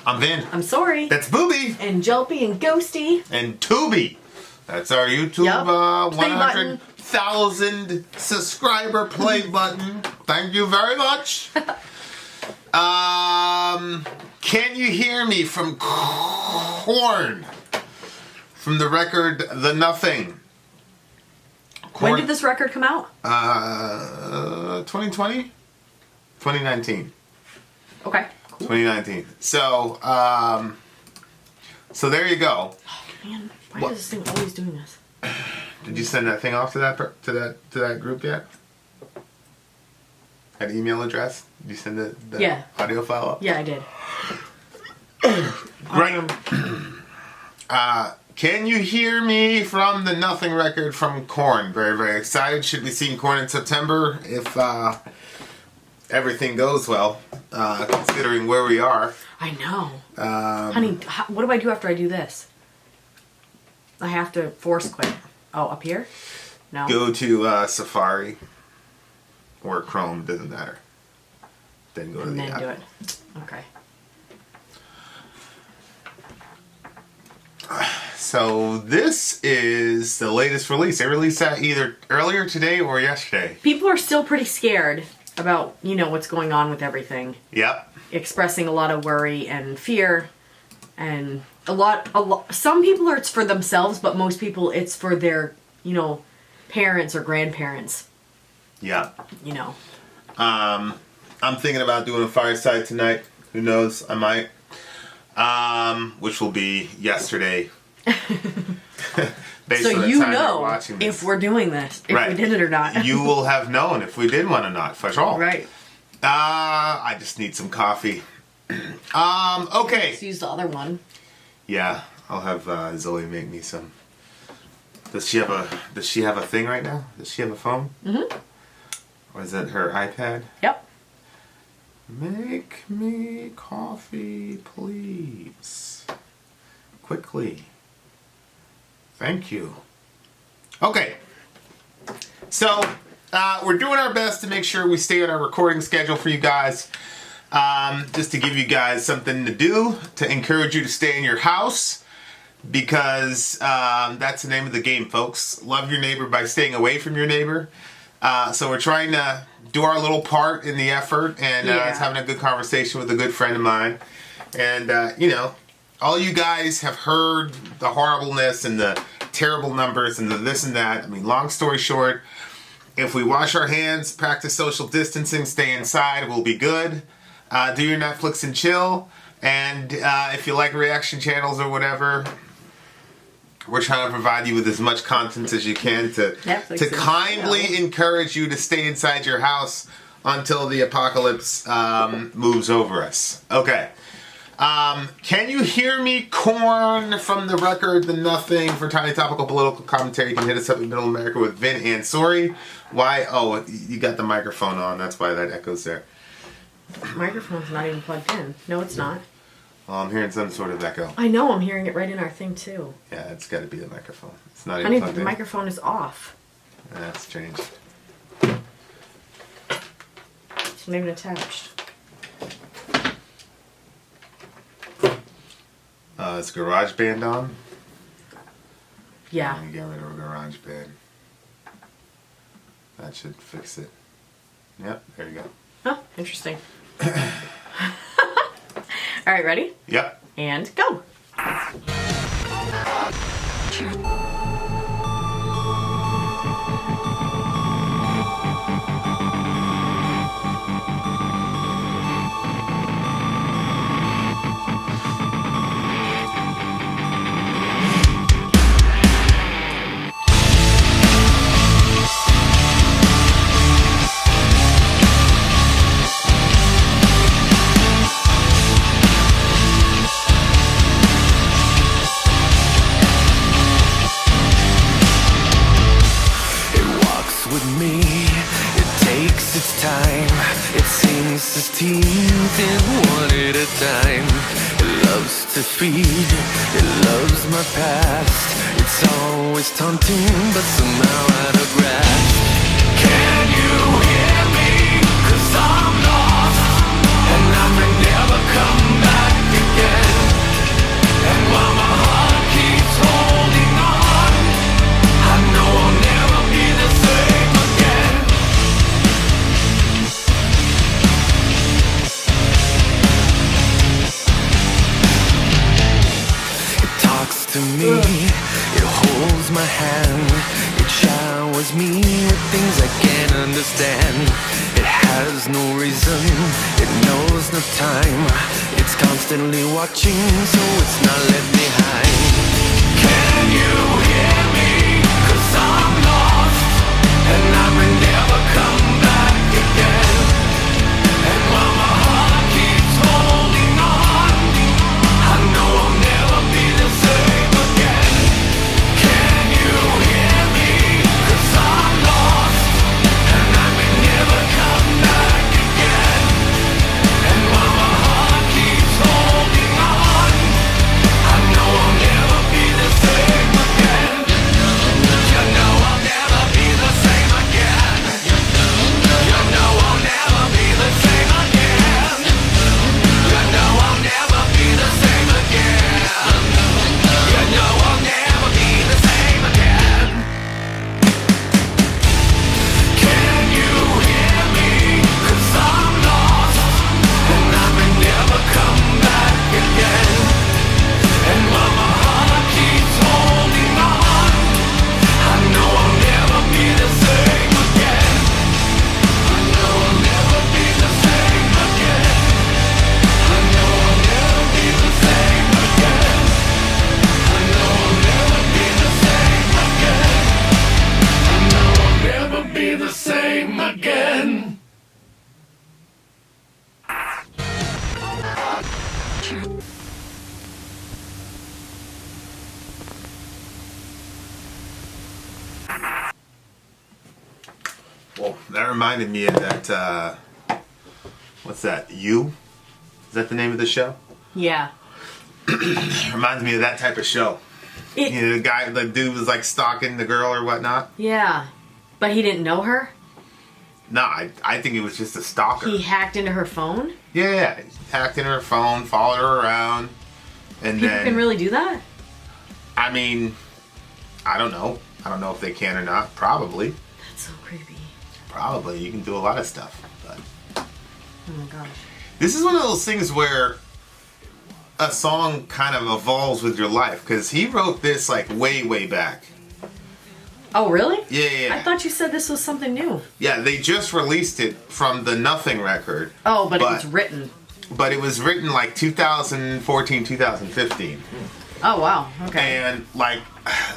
I'm Vin. I'm sorry. That's Booby. And Jelpy and Ghosty. And Tubi. That's our YouTube 100,000 subscriber play button. Thank you very much. Can you hear me from Korn? From the record The Nothing. Korn, when did this record come out? 2020? 2019. Okay. Cool. 2019. So, so there you go. Oh man, why is this thing always doing this? Did you send that thing off to that group yet? That email address? Did you send the audio file up? Yeah, I did. Right. Can you hear me from the Nothing record from Korn? Very, very excited. Should be seeing Korn in September if everything goes well, considering where we are. I know. Honey, what do I do after I do this? I have to force quit. Oh, up here? No. Go to Safari or Chrome, doesn't matter. Then go to the app. And then do it. Okay. So this is the latest release. They released that either earlier today or yesterday. People are still pretty scared about, what's going on with everything. Yep. Expressing a lot of worry and fear, and a lot. Some people it's for themselves, but most people it's for their, parents or grandparents. Yeah. I'm thinking about doing a fireside tonight. Who knows? I might. Which will be yesterday. So if we're doing this, if we did it or not. You will have known if we did one or not, for sure. Right. I just need some coffee. Okay. Let's use the other one. Yeah, I'll have Zoe make me some. Does she have a thing right now? Does she have a phone? Mm-hmm. Or is it her iPad? Yep. Make me coffee, please. Quickly. Thank you. Okay. So, we're doing our best to make sure we stay on our recording schedule for you guys. Just to give you guys something to do, to encourage you to stay in your house. Because that's the name of the game, folks. Love your neighbor by staying away from your neighbor. So we're trying to do our little part in the effort, and it's having a good conversation with a good friend of mine. And, all you guys have heard the horribleness and the terrible numbers and the this and that. I mean, long story short, if we wash our hands, practice social distancing, stay inside, we'll be good. Do your Netflix and chill. And if you like reaction channels or whatever, we're trying to provide you with as much content as you can to kindly encourage you to stay inside your house until the apocalypse moves over us. Okay. Can you hear me, Korn, from the record The Nothing? For tiny topical political commentary, you can hit us up in Middle America with Vin and Sorry. Why? Oh, you got the microphone on. That's why that echoes there. The microphone's not even plugged in. No, it's not. Well, I'm hearing some sort of echo. I know, I'm hearing it right in our thing, too. Yeah, it's got to be the microphone. It's not even plugged in. The microphone is off. That's changed. It's not even attached. Is GarageBand on? Yeah. Let me get rid of GarageBand. That should fix it. Yep, there you go. Oh, interesting. All right, ready? Yep. And go. teeth in one at a time. It loves to feed, it loves my past. It's always taunting, but somehow out of grasp. Can you hear me? 'Cause I'm lost, and me with things I can't understand. It has no reason, it knows no time. It's constantly watching, so it's not left behind. Can you hear me? 'Cause I'm lost, and I may never come back again. And while my heart keeps holding on, I know I'll never be the same again. Can you hear me? 'Cause I'm lost, and I may never come back again. And while my heart keeps holding on, I know I'll never be the same again. You know I'll never be the same again. You know I'll never be the same again. You know I'll never be the same again. You know I'll never be the same again. Can you hear me? 'Cause I'm lost, and I may never come back again. And while my heart keeps holding on, I know I'll never be the same again. I know I'll never be the same again. I know I'll never be the same again. I know I'll never be the same again. I know I'll never be the same again. Well, that reminded me of that, what's that, You? Is that the name of the show? Yeah. Reminds me of that type of show. It, You know, the dude was like stalking the girl or whatnot. yeah. But he didn't know her? No, I think it was just a stalker. He hacked into her phone? Yeah, he hacked into her phone, followed her around, and People then... can really do that? I mean, I don't know. I don't know if they can or not. Probably. That's so creepy. Probably. You can do a lot of stuff. But Oh my gosh. this is one of those things where a song kind of evolves with your life. Because he wrote this like way, way back. Oh, really? Yeah. I thought you said this was something new. Yeah, they just released it from the Nothing record. Oh, but it was written. But it was written like 2014, 2015. Oh, wow. Okay. And like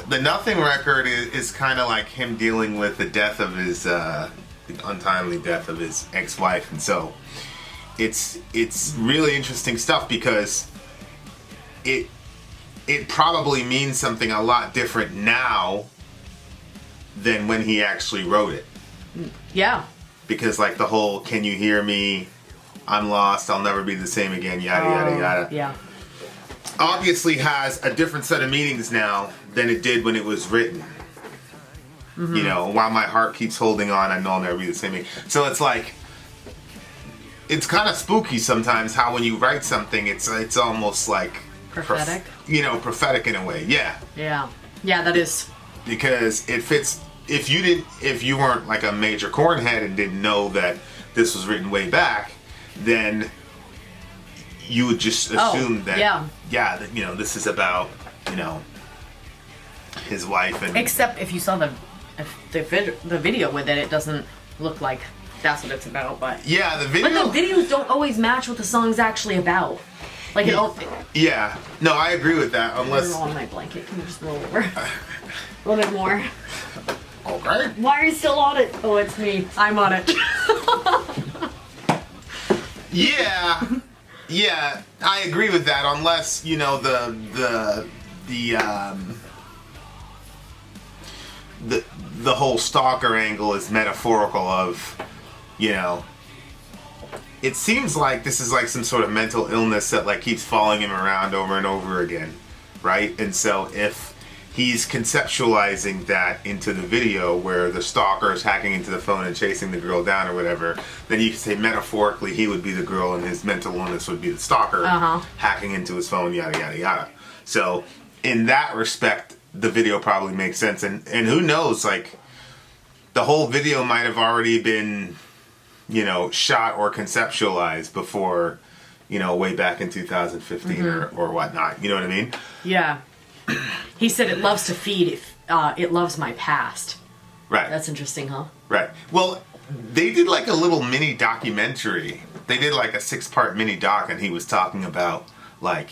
the Nothing record is kind of like him dealing with the death of his the untimely death of his ex-wife, and so it's really interesting stuff because it probably means something a lot different now than when he actually wrote it. Yeah. Because like the whole "Can you hear me? I'm lost. I'll never be the same again." Yada yada yada. Yeah. Obviously has a different set of meanings now than it did when it was written. Mm-hmm. You know, while my heart keeps holding on, I know I'll never be the same again. So it's like, it's kind of spooky sometimes how when you write something, it's almost like Prophetic. Prophetic in a way. Yeah. Yeah. Yeah, that is. Because it fits. If you weren't like a major Korn head and didn't know that this was written way back, then you would just assume that that, this is about, his wife. And Except if you saw the video with it, it doesn't look like that's what it's about. But yeah, the video. But the videos don't always match what the song's actually about. Like Yeah, no, I agree with that. Unless roll on my blanket, can you just roll over a little bit more? Okay. Why are you still on it? Oh, it's me. I'm on it. Yeah, I agree with that. Unless the whole stalker angle is metaphorical of, it seems like this is like some sort of mental illness that like keeps following him around over and over again, right? And so if he's conceptualizing that into the video where the stalker is hacking into the phone and chasing the girl down or whatever, then you can say metaphorically he would be the girl and his mental illness would be the stalker hacking into his phone, yada yada yada. So in that respect, the video probably makes sense. And who knows, like the whole video might have already been, shot or conceptualized before, way back in 2015 or whatnot. You know what I mean? Yeah. He said it loves to feed. It loves my past. Right. That's interesting, huh? Right. Well, they did like a little mini documentary. They did like a 6-part mini doc, and he was talking about like.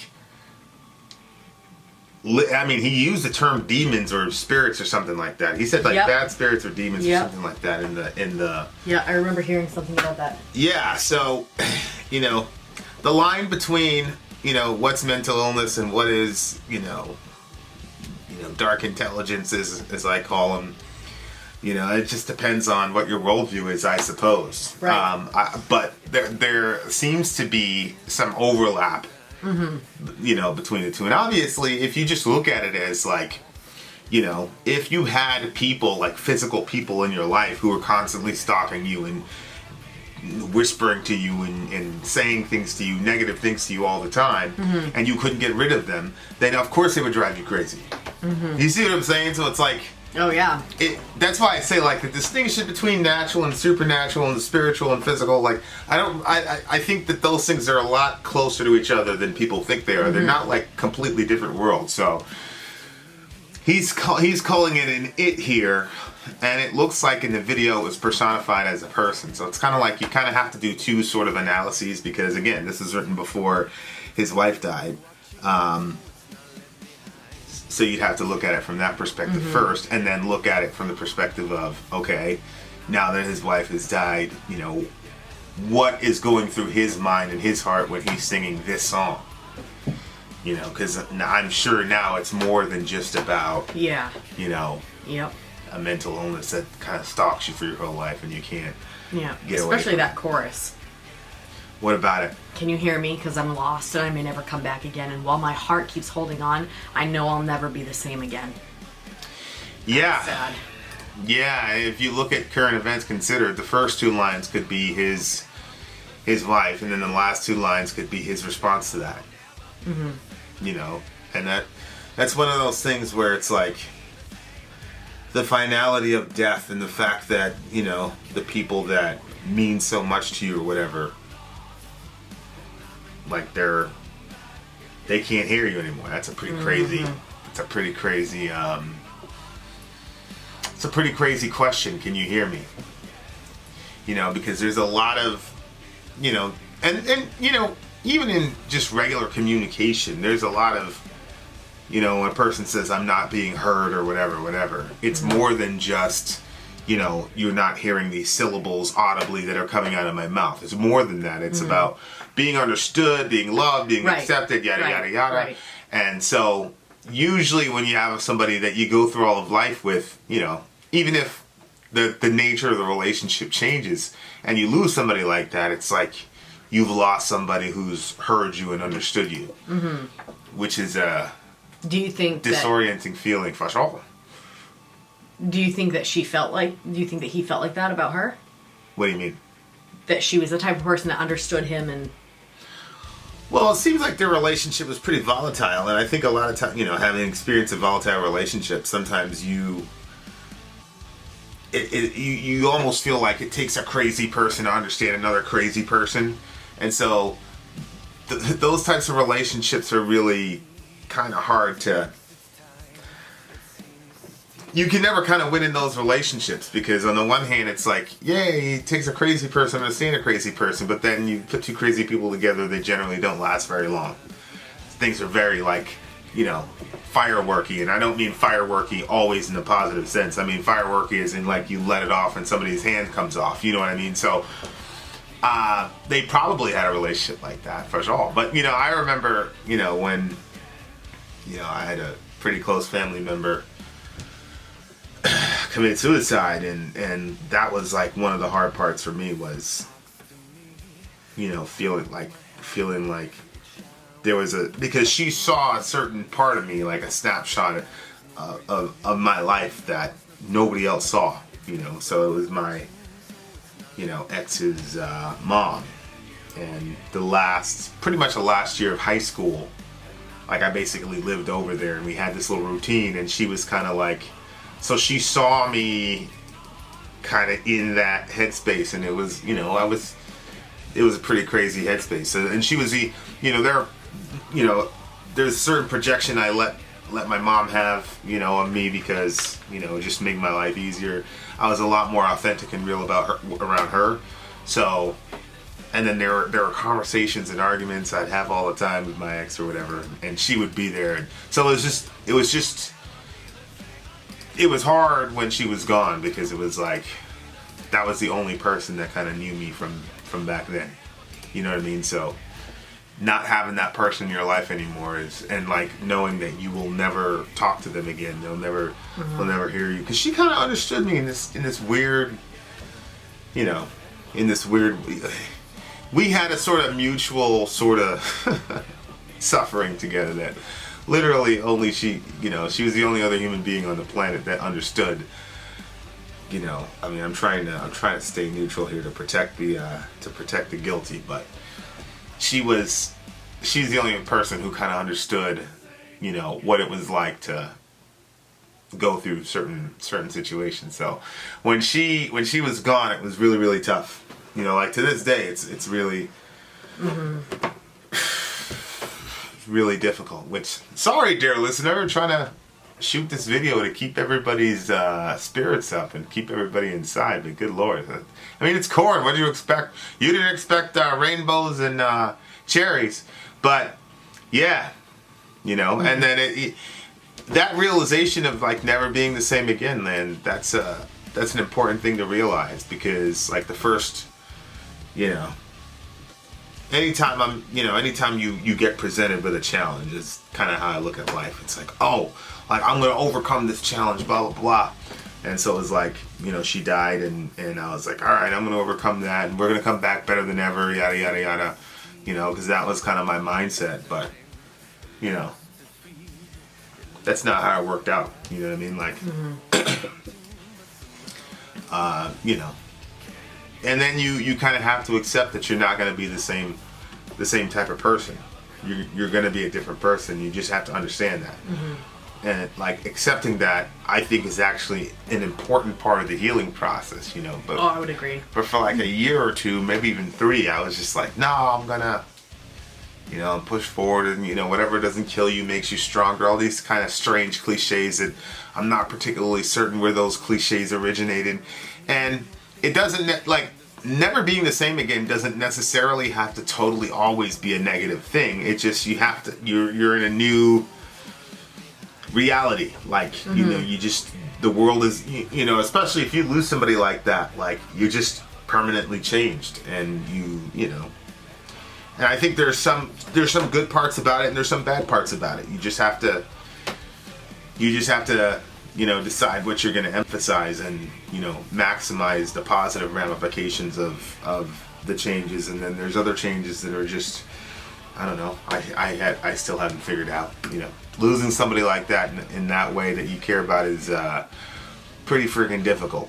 I mean, he used the term demons or spirits or something like that. He said like bad spirits or demons or something like that in the. Yeah, I remember hearing something about that. Yeah. So, you know, the line between what's mental illness and what is dark intelligence as I call them. It just depends on what your worldview is, I suppose. Right. But there seems to be some overlap. Between the two. And obviously, if you just look at it as like, if you had people, like physical people in your life who were constantly stalking you and whispering to you and saying things to you, negative things to you all the time, and you couldn't get rid of them, then of course they would drive you crazy. You see what I'm saying? So it's like, oh yeah, that's why I say like the distinction between natural and supernatural and the spiritual and physical, like I think that those things are a lot closer to each other than people think they are. They're not like completely different worlds. So he's calling it an it here, and it looks like in the video it was personified as a person. So it's kind of like you kind of have to do two sort of analyses, because again, this is written before his wife died. So you'd have to look at it from that perspective first, and then look at it from the perspective of, okay, now that his wife has died, what is going through his mind and his heart when he's singing this song? Because I'm sure now it's more than just about, yep, a mental illness that kind of stalks you for your whole life and you can't get away especially from that chorus. What about it? Can you hear me? Because I'm lost and I may never come back again. And while my heart keeps holding on, I know I'll never be the same again. Yeah. Sad. Yeah, if you look at current events considered, the first two lines could be his wife, and then the last two lines could be his response to that. And that's one of those things where it's like the finality of death and the fact that, the people that mean so much to you or whatever, like they can't hear you anymore. That's a pretty crazy. It's a pretty crazy. It's a pretty crazy question. Can you hear me? Because there's a lot of, and even in just regular communication, there's a lot of, when a person says I'm not being heard or whatever. It's more than just, you're not hearing these syllables audibly that are coming out of my mouth. It's more than that. It's about being understood, being loved, being accepted, yada, yada. Right. And so usually when you have somebody that you go through all of life with, even if the nature of the relationship changes and you lose somebody like that, it's like you've lost somebody who's heard you and understood you, which is a disorienting feeling for sure. Do you think that he felt like that about her? What do you mean? That she was the type of person that understood him and... Well, it seems like their relationship was pretty volatile, and I think a lot of time, having experienced a volatile relationship, sometimes you almost feel like it takes a crazy person to understand another crazy person, and so those types of relationships are really kind of hard to... You can never kind of win in those relationships, because on the one hand it's like, yay, it takes a crazy person to understand a crazy person, but then you put two crazy people together, they generally don't last very long. Things are very fireworky, and I don't mean fireworky always in the positive sense. I mean fireworky as in like you let it off and somebody's hand comes off, you know what I mean? So they probably had a relationship like that for sure. But I remember when I had a pretty close family member committed suicide, and that was like one of the hard parts for me was feeling like there was because she saw a certain part of me, like a snapshot of my life that nobody else saw, so it was my ex's mom, and pretty much the last year of high school, like I basically lived over there, and we had this little routine, and she was kind of like, so she saw me kind of in that headspace, and it was, it was a pretty crazy headspace. And she was there's a certain projection I let my mom have, on me, because, it just made my life easier. I was a lot more authentic and real about her, around her. So, and then there were conversations and arguments I'd have all the time with my ex or whatever, and she would be there. And so it was hard when she was gone, because it was like that was the only person that kind of knew me from back then. You know what I mean? So not having that person in your life anymore and like knowing that you will never talk to them again. They'll never hear you, because she kind of understood me in this weird, you know, we had a sort of mutual sort of suffering together that literally only she was the only other human being on the planet that understood. You know, I mean, I'm trying to stay neutral here to protect the guilty, but she's the only person who kind of understood, you know, what it was like to go through certain situations. So when she was gone, it was really, really tough. You know, like to this day, it's really, really difficult. Which, sorry, dear listener, trying to shoot this video to keep everybody's spirits up and keep everybody inside. But good Lord, I mean, it's Korn. What did you expect? You didn't expect rainbows and cherries, but yeah, you know. And then that realization of like never being the same again, man, that's an important thing to realize, because like the first, you know, anytime you get presented with a challenge is kind of how I look at life. It's like, oh, like I'm gonna overcome this challenge, blah blah blah. And so it was like, you know, she died, and I was like, all right, I'm gonna overcome that, and we're gonna come back better than ever, yada yada yada, you know, because that was kind of my mindset. But you know, that's not how it worked out. You know what I mean? Like, you know, and then you kind of have to accept that you're not going to be the same type of person. You're going to be a different person. You just have to understand that. And like accepting that, I think, is actually an important part of the healing process. You know, but I would agree. But for like a year or two, maybe even 3, I was just like, no, I'm gonna, you know, push forward, and you know, whatever doesn't kill you makes you stronger. All these kind of strange cliches that I'm not particularly certain where those cliches originated. And it doesn't, like, never being the same again doesn't necessarily have to totally always be a negative thing. It just, you have to, you're in a new reality. Like, you know, you just, the world is, you know, especially if you lose somebody like that, like, you're just permanently changed, and you know. And I think there's some good parts about it, and there's some bad parts about it. You just have to, you know, decide what you're going to emphasize, and, you know, maximize the positive ramifications of the changes. And then there's other changes that are just, I don't know, I still haven't figured out. You know, losing somebody like that in that way that you care about is pretty freaking difficult.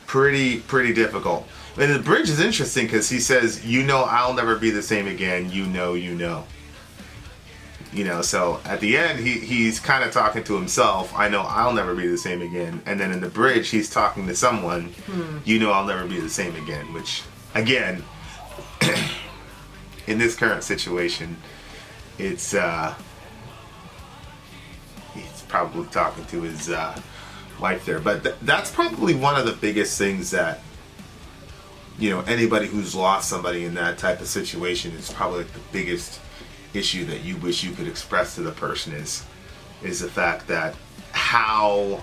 Pretty difficult. And the bridge is interesting because he says, you know, I'll never be the same again. You know. You know, so at the end, he's kind of talking to himself. I know I'll never be the same again. And then in the bridge, he's talking to someone. You know, I'll never be the same again. Which, again, in this current situation, it's he's probably talking to his wife there. But that's probably one of the biggest things that, you know, anybody who's lost somebody in that type of situation is probably like the biggest issue that you wish you could express to the person is the fact that how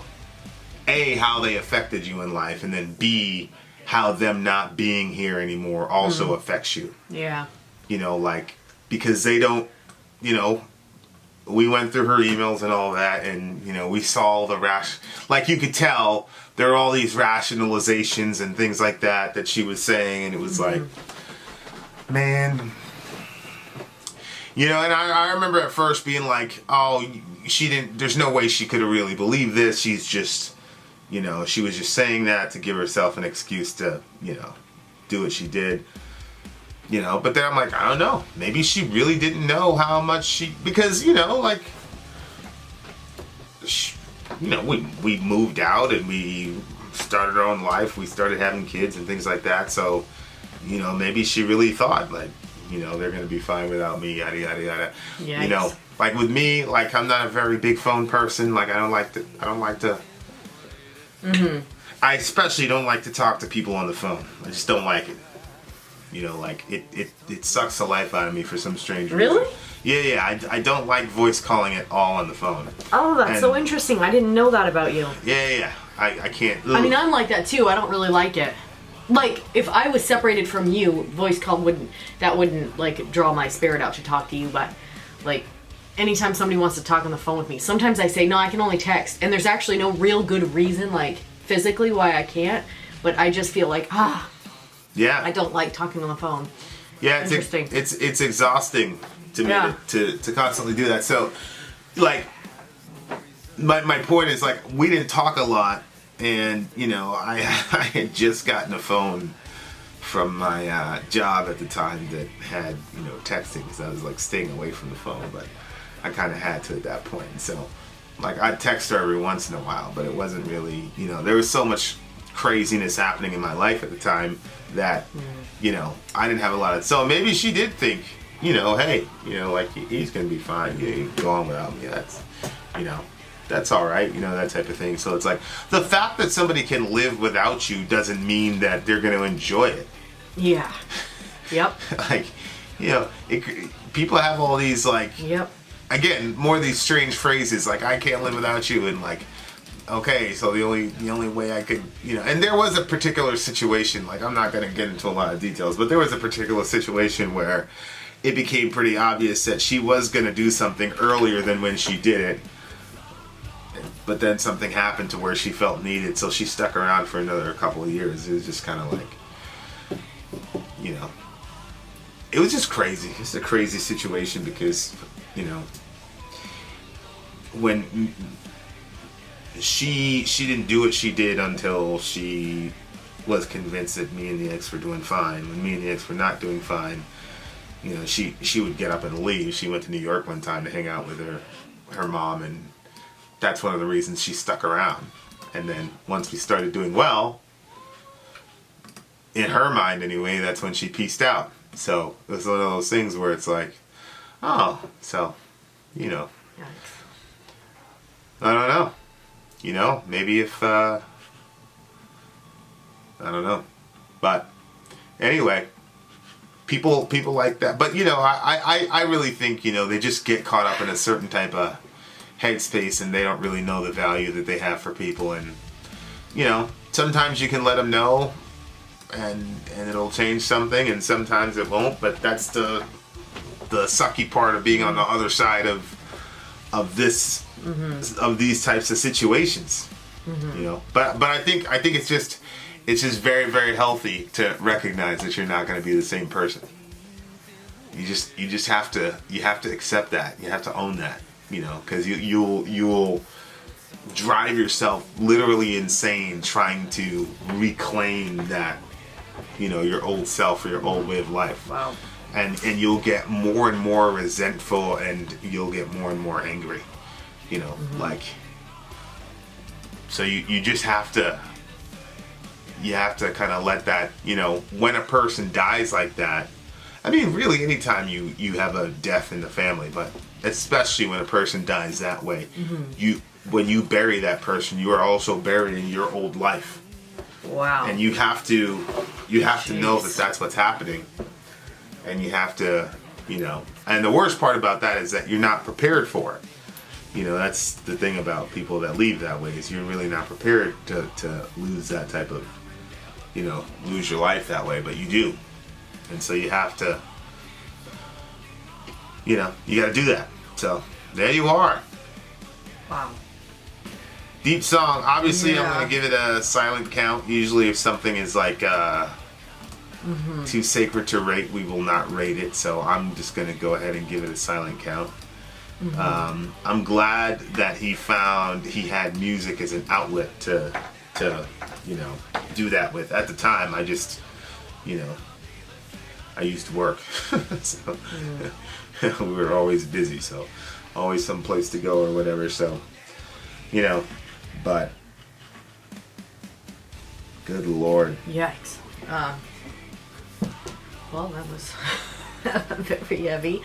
they affected you in life, and then B, how them not being here anymore also affects you. Yeah. You know, like, because they don't, you know, we went through her emails and all that, and, you know, we saw the like, you could tell there are all these rationalizations and things like that she was saying, and it was like, man. You know, and I remember at first being like, oh, there's no way she could have really believed this. She's just, you know, she was just saying that to give herself an excuse to, you know, do what she did. You know, but then I'm like, I don't know. Maybe she really didn't know how much because, you know, like, you know, we moved out and we started our own life. We started having kids and things like that. So, you know, maybe she really thought, like, you know, they're going to be fine without me, yada, yada, yada. Yikes. You know, like with me, like, I'm not a very big phone person. Like, I don't like to I especially don't like to talk to people on the phone. I just don't like it. You know, like it sucks the life out of me for some strange reason. Really? Yeah. I don't like voice calling at all on the phone. Oh, that's And- so interesting. I didn't know that about you. Yeah. I can't. I mean, I'm like that too. I don't really like it. Like, if I was separated from you, voice call wouldn't like draw my spirit out to talk to you. But like, anytime somebody wants to talk on the phone with me, sometimes I say no, I can only text, and there's actually no real good reason, like physically, why I can't. But I just feel like Yeah. I don't like talking on the phone. Yeah, Interesting. It's exhausting to me Yeah. to constantly do that. So, like, my point is, like, we didn't talk a lot, and you know, I had just gotten a phone from my job at the time that had, you know, texting, because I was like staying away from the phone, but I kind of had to at that point. And so, like, I'd text her every once in a while, but it wasn't really, you know, there was so much craziness happening in my life at the time that, you know, I didn't have a lot of, so maybe she did think, you know, hey, you know, like, he's gonna be fine, yeah, he's going without me, that's, you know, that's all right, you know, that type of thing. So it's like, the fact that somebody can live without you doesn't mean that they're gonna enjoy it. Yeah. Yep. Like, you know, people have all these, like, Yep. again, more of these strange phrases, like, I can't live without you, and like, okay, so the only way I could, you know, and there was a particular situation, like, I'm not going to get into a lot of details, but there was a particular situation where it became pretty obvious that she was going to do something earlier than when she did it, but then something happened to where she felt needed, so she stuck around for another couple of years. It was just kind of like, you know, it was just crazy. It's a crazy situation because, you know, when she didn't do what she did until she was convinced that me and the ex were doing fine. When me and the ex were not doing fine, you know, she would get up and leave. She went to New York one time to hang out with her mom, and that's one of the reasons she stuck around. And then once we started doing well, in her mind anyway, that's when she pieced out. So it was one of those things where it's like, oh, so, you know, Yikes. I don't know. You know, maybe if, I don't know. But anyway, people like that. But, you know, I really think, you know, they just get caught up in a certain type of headspace, and they don't really know the value that they have for people. And, you know, sometimes you can let them know, and it'll change something, and sometimes it won't. But that's the sucky part of being on the other side of this, of these types of situations. You know, but I think it's just very, very healthy to recognize that you're not going to be the same person. You just have to accept that. You have to own that. You know, because you'll drive yourself literally insane trying to reclaim that, you know, your old self or your old way of life. Wow. And you'll get more and more resentful, and you'll get more and more angry. You know, like, so you just have to kind of let that, you know, when a person dies like that, I mean, really anytime you have a death in the family, but especially when a person dies that way, when you bury that person, you are also burying your old life. Wow. And you have to know that that's what's happening. And you have to, you know, and the worst part about that is that you're not prepared for it. You know, that's the thing about people that leave that way, is you're really not prepared to lose that type of, you know, lose your life that way, but you do. And so you have to, you know, you got to do that. So there you are. Wow. Deep song. Obviously, Yeah. I'm going to give it a silent count. Usually if something is like too sacred to rate, we will not rate it. So I'm just going to go ahead and give it a silent count. I'm glad that he had music as an outlet to you know, do that with. At the time, I just, you know, I used to work. So we were always busy, so always some place to go or whatever. So, you know, but good Lord. Yikes. Well, that was very heavy.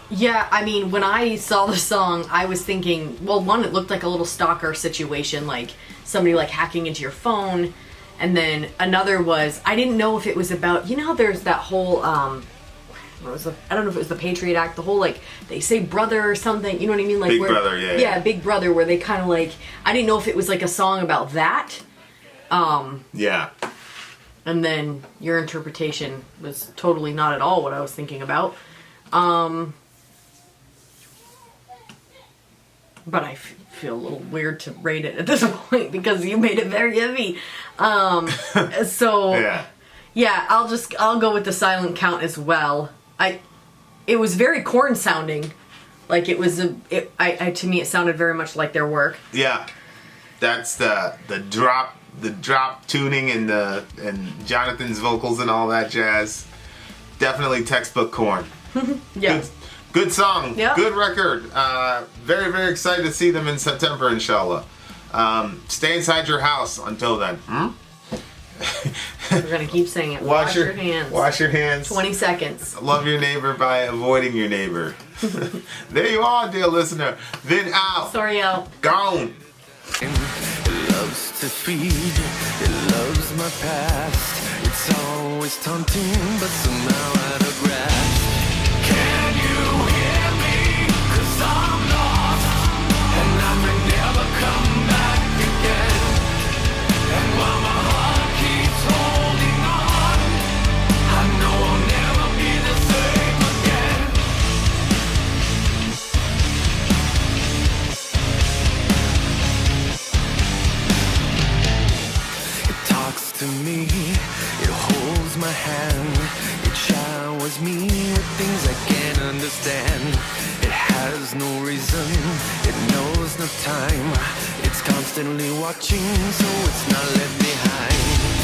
Yeah, I mean, when I saw the song, I was thinking, well, one, it looked like a little stalker situation, like somebody like hacking into your phone, and then another was, I didn't know if it was about, you know how there's that whole, I don't know if it was the Patriot Act, the whole, like, they say brother or something, you know what I mean? Like Big where, Brother, yeah. Yeah, Big Brother, where they kind of like, I didn't know if it was like a song about that. Yeah. And then your interpretation was totally not at all what I was thinking about. But I feel a little weird to rate it at this point because you made it very heavy. So yeah, I'll go with the silent count as well. It was very Korn sounding, like it was to me it sounded very much like their work. Yeah, that's the drop tuning and Jonathan's vocals and all that jazz. Definitely textbook Korn. Yeah. Good song. Yeah. Good record. Very, very excited to see them in September, inshallah. Stay inside your house until then. We're going to keep saying it. Wash your hands. Wash your hands. 20 seconds. Love your neighbor by avoiding your neighbor. There you are, dear listener. Then out. Sorry, Al. Gone. It loves to feed, it loves my past. It's always taunting, but somehow out of grasp. Can you hear me? 'Cause I'm lost, and I may never come back again. And while my heart keeps holding on, I know I'll never be the same again. It talks to me, it holds my hand, it showers me with things I can't understand. It has no reason, it knows no time, it's constantly watching, so it's not left behind.